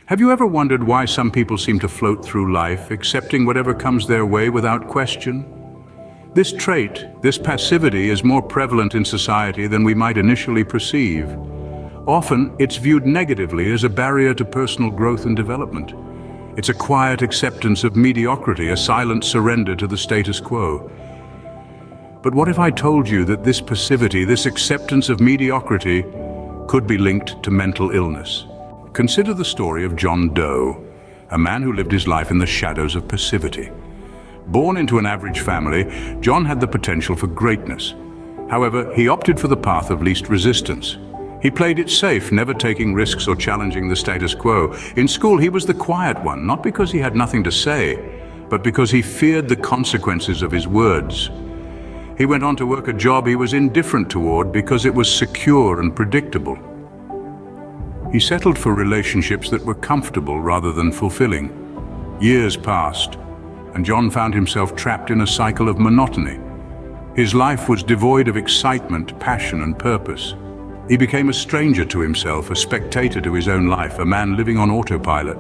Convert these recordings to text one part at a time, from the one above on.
Have you ever wondered why some people seem to float through life, accepting whatever comes their way without question? This trait, this passivity, is more prevalent in society than we might initially perceive. Often, it's viewed negatively as a barrier to personal growth and development. It's a quiet acceptance of mediocrity, a silent surrender to the status quo. But what if I told you that this passivity, this acceptance of mediocrity, could be linked to mental illness? Consider the story of John Doe, a man who lived his life in the shadows of passivity. Born into an average family, John had the potential for greatness. However, he opted for the path of least resistance. He played it safe, never taking risks or challenging the status quo. In school, he was the quiet one, not because he had nothing to say, but because he feared the consequences of his words. He went on to work a job he was indifferent toward because it was secure and predictable. He settled for relationships that were comfortable rather than fulfilling. Years passed, and John found himself trapped in a cycle of monotony. His life was devoid of excitement, passion, and purpose. He became a stranger to himself, a spectator to his own life, a man living on autopilot.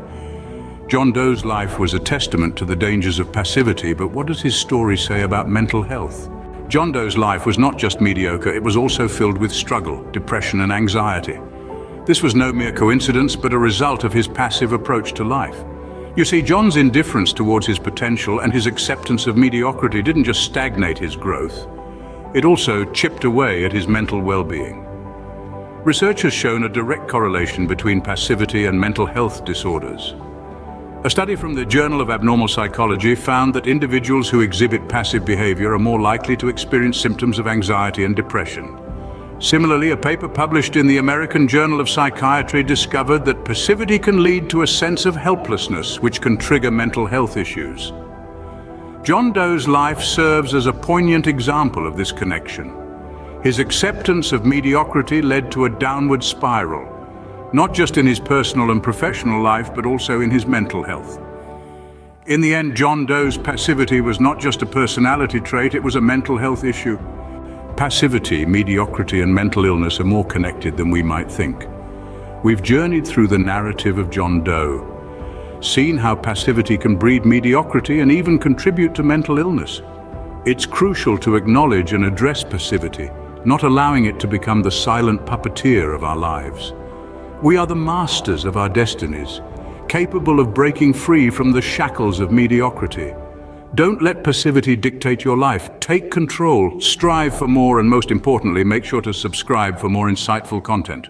John Doe's life was a testament to the dangers of passivity, but what does his story say about mental health? John Doe's life was not just mediocre, it was also filled with struggle, depression, and anxiety. This was no mere coincidence, but a result of his passive approach to life. You see, John's indifference towards his potential and his acceptance of mediocrity didn't just stagnate his growth. It also chipped away at his mental well-being. Research has shown a direct correlation between passivity and mental health disorders. A study from the Journal of Abnormal Psychology found that individuals who exhibit passive behavior are more likely to experience symptoms of anxiety and depression. Similarly, a paper published in the American Journal of Psychiatry discovered that passivity can lead to a sense of helplessness, which can trigger mental health issues. John Doe's life serves as a poignant example of this connection. His acceptance of mediocrity led to a downward spiral, not just in his personal and professional life, but also in his mental health. In the end, John Doe's passivity was not just a personality trait, it was a mental health issue. Passivity, mediocrity, and mental illness are more connected than we might think. We've journeyed through the narrative of John Doe, seen how passivity can breed mediocrity and even contribute to mental illness. It's crucial to acknowledge and address passivity, not allowing it to become the silent puppeteer of our lives. We are the masters of our destinies, capable of breaking free from the shackles of mediocrity. Don't let passivity dictate your life. Take control, strive for more, and most importantly, make sure to subscribe for more insightful content.